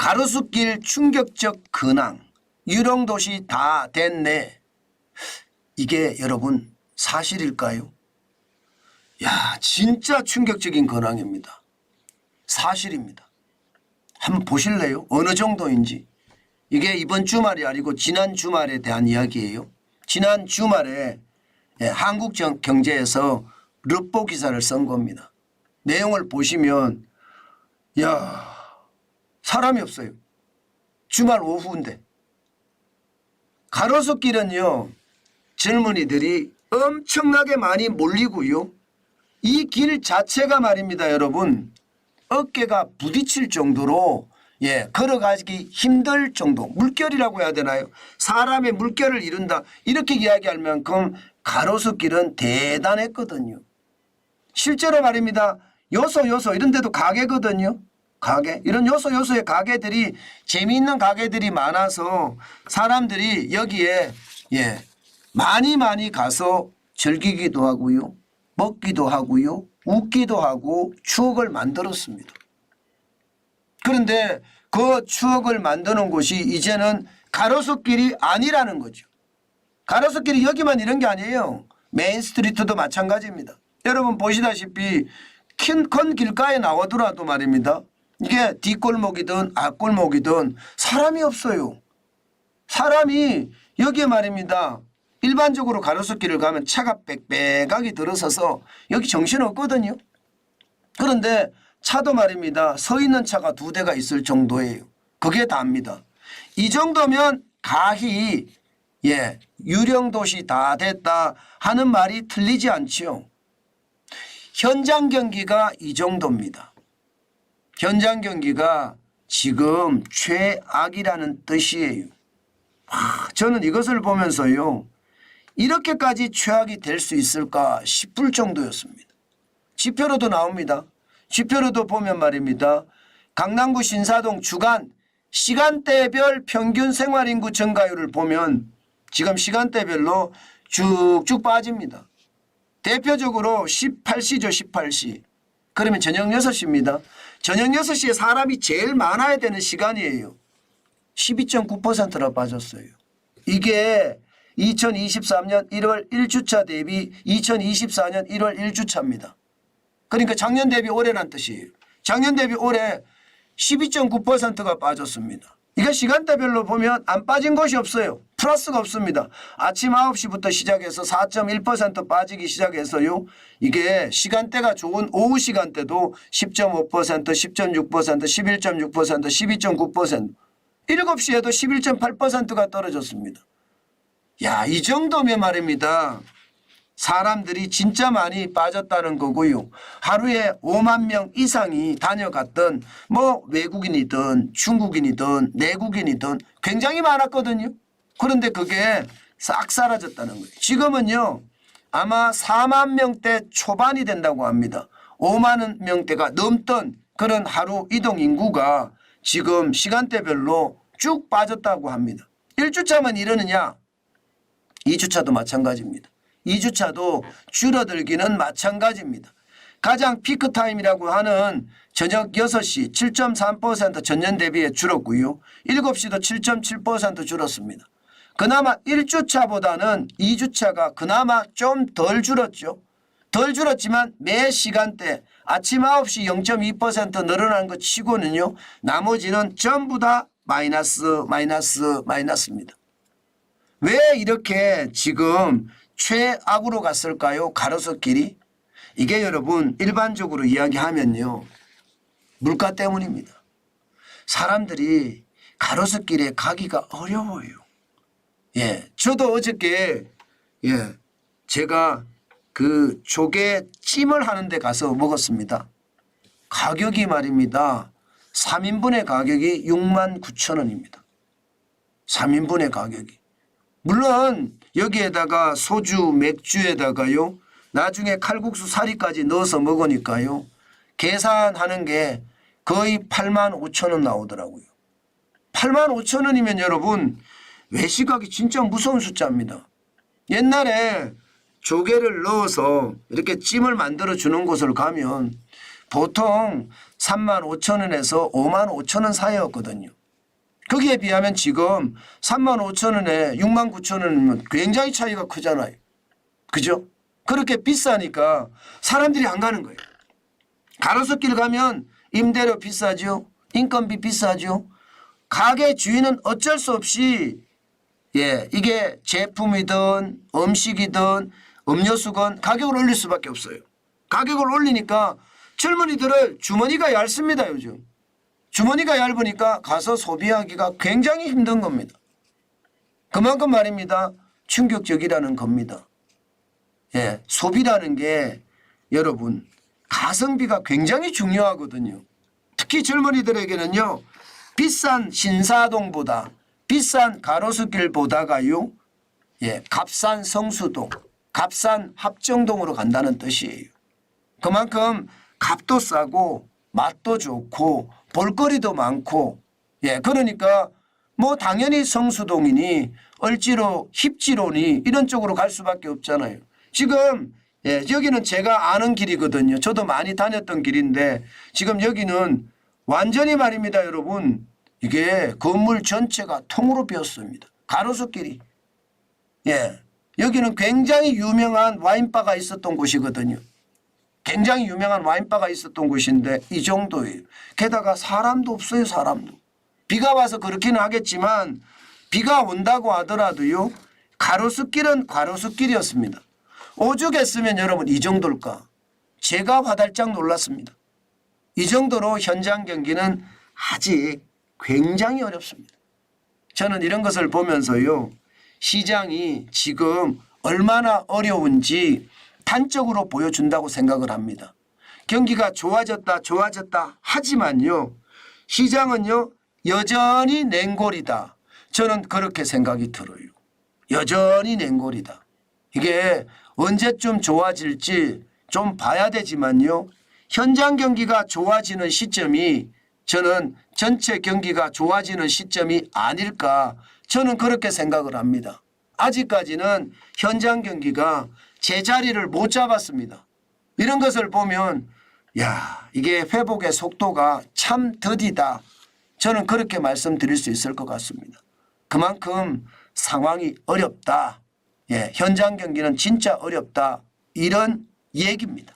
가로수길 충격적 근황, 유령도시 다 됐네. 이게 여러분 사실일까요? 야, 진짜 충격적인 근황입니다. 사실입니다. 한번 보실래요? 어느 정도인지. 이게 이번 주말이 아니고 지난 주말에 대한 이야기예요. 지난 주말에 한국경제에서 르포 기사를 쓴 겁니다. 내용을 보시면 야, 사람이 없어요. 주말 오후인데. 가로수길은요, 젊은이들이 엄청나게 많이 몰리고요. 이 길 자체가 말입니다, 여러분. 어깨가 부딪힐 정도로 걸어가기 힘들 정도, 물결이라고 해야 되나요? 사람의 물결을 이룬다, 이렇게 이야기할 만큼 가로수길은 대단했거든요. 실제로 말입니다. 요소 이런 데도 가게거든요. 가게, 이런 요소의 가게들이, 재미있는 가게들이 많아서 사람들이 여기에 많이 가서 즐기기도 하고요, 먹기도 하고요, 웃기도 하고 추억을 만들었습니다. 그런데 그 추억을 만드는 곳이 이제는 가로수길이 아니라는 거죠. 가로수길이 여기만 이런 게 아니에요. 메인스트리트도 마찬가지입니다. 여러분 보시다시피 큰 길가에 나오더라도 말입니다. 이게 뒷골목이든 앞골목이든 사람이 없어요. 사람이 여기에 말입니다. 일반적으로 가로수길을 가면 차가 빽빽하게 들어서서 여기 정신없거든요. 그런데 차도 말입니다. 서 있는 차가 2대가 있을 정도예요. 그게 다입니다. 이 정도면 가히 유령도시 다 됐다 하는 말이 틀리지 않지요. 현장 경기가 이 정도입니다. 현장 경기가 지금 최악이라는 뜻이에요. 저는 이것을 보면서요, 이렇게까지 최악이 될 수 있을까 싶을 정도였습니다. 지표로도 나옵니다. 지표로도 보면 말입니다. 강남구 신사동 주간 시간대별 평균 생활인구 증가율을 보면 지금 시간대별로 쭉쭉 빠집니다. 대표적으로 18시죠. 18시. 그러면 저녁 6시입니다. 저녁 6시에 사람이 제일 많아야 되는 시간이에요. 12.9%나 빠졌어요. 이게 2023년 1월 1주차 대비 2024년 1월 1주차입니다. 그러니까 작년 대비 올해란 뜻이에요. 작년 대비 올해 12.9%가 빠졌습니다. 이게 시간대별로 보면 안 빠진 곳이 없어요. 플러스가 없습니다. 아침 9시부터 시작해서 4.1% 빠지기 시작해서요. 이게 시간대가 좋은 오후 시간대도 10.5%, 10.6%, 11.6%, 12.9%, 7시에도 11.8%가 떨어졌습니다. 야, 이 정도면 말입니다. 사람들이 진짜 많이 빠졌다는 거고요. 하루에 5만 명 이상이 다녀갔던 외국인이든 중국인이든 내국인이든 굉장히 많았거든요. 그런데 그게 싹 사라졌다는 거예요. 지금은요, 아마 4만 명대 초반이 된다고 합니다. 5만 명대가 넘던 그런 하루 이동 인구가 지금 시간대별로 쭉 빠졌다고 합니다. 1주차만 이러느냐? 2주차도 마찬가지입니다. 2주차도 줄어들기는 마찬가지입니다. 가장 피크타임이라고 하는 저녁 6시 7.3% 전년 대비에 줄었고요. 7시도 7.7% 줄었습니다. 그나마 1주차보다는 2주차가 그나마 좀 덜 줄었죠. 덜 줄었지만 매 시간대 아침 9시 0.2% 늘어난 것 치고는요, 나머지는 전부 다 마이너스입니다. 왜 이렇게 지금 최악으로 갔을까요? 가로수길이? 이게 여러분 일반적으로 이야기하면요, 물가 때문입니다. 사람들이 가로수길에 가기가 어려워요. 저도 어저께 제가 그 조개 찜을 하는 데 가서 먹었습니다. 가격이 말입니다. 3인분의 가격이 69,000원입니다. 3인분의 가격이. 물론 여기에다가 소주, 맥주에다가요, 나중에 칼국수 사리까지 넣어서 먹으니까요, 계산하는 게 거의 85,000원 나오더라고요. 85,000원이면 여러분 외식하기 진짜 무서운 숫자입니다. 옛날에 조개를 넣어서 이렇게 찜을 만들어 주는 곳을 가면 보통 35,000원에서 55,000원 사이였거든요. 거기에 비하면 지금 35,000원에 69,000원이면 굉장히 차이가 크잖아요. 그죠? 그렇게 비싸니까 사람들이 안 가는 거예요. 가로수길 가면 임대료 비싸죠. 인건비 비싸죠. 가게 주인은 어쩔 수 없이 이게 제품이든 음식이든 음료수건 가격을 올릴 수밖에 없어요. 가격을 올리니까 젊은이들의 주머니가 얇습니다. 요즘. 주머니가 얇으니까 가서 소비하기가 굉장히 힘든 겁니다. 그만큼 말입니다. 충격적이라는 겁니다. 소비라는 게 여러분 가성비가 굉장히 중요하거든요. 특히 젊은이들에게는요. 비싼 신사동보다 비싼 가로수길보다가요. 값싼 성수동, 값싼 합정동으로 간다는 뜻이에요. 그만큼 값도 싸고 맛도 좋고 볼거리도 많고 그러니까 뭐 당연히 성수동이니 을지로 힙지로니 이런 쪽으로 갈 수밖에 없잖아요. 지금 여기는 제가 아는 길이거든요. 저도 많이 다녔던 길인데 지금 여기는 완전히 말입니다. 여러분 이게 건물 전체가 통으로 비었습니다. 가로수길이. 여기는 굉장히 유명한 와인바가 있었던 곳이거든요. 굉장히 유명한 와인바가 있었던 곳인데 이 정도예요. 게다가 사람도 없어요. 사람도. 비가 와서 그렇기는 하겠지만 비가 온다고 하더라도요. 가로수길은 가로수길이었습니다. 오죽했으면 여러분 이 정도일까. 제가 화들짝 놀랐습니다. 이 정도로 현장 경기는 아직 굉장히 어렵습니다. 저는 이런 것을 보면서요. 시장이 지금 얼마나 어려운지 단적으로 보여준다고 생각을 합니다. 경기가 좋아졌다 하지만요. 시장은요. 여전히 냉골이다. 저는 그렇게 생각이 들어요. 여전히 냉골이다. 이게 언제쯤 좋아질지 좀 봐야 되지만요. 현장 경기가 좋아지는 시점이 저는 전체 경기가 좋아지는 시점이 아닐까 저는 그렇게 생각을 합니다. 아직까지는 현장 경기가 제자리를 못 잡았습니다. 이런 것을 보면 이게 회복의 속도가 참 더디다. 저는 그렇게 말씀드릴 수 있을 것 같습니다. 그만큼 상황이 어렵다. 현장 경기는 진짜 어렵다. 이런 얘기입니다.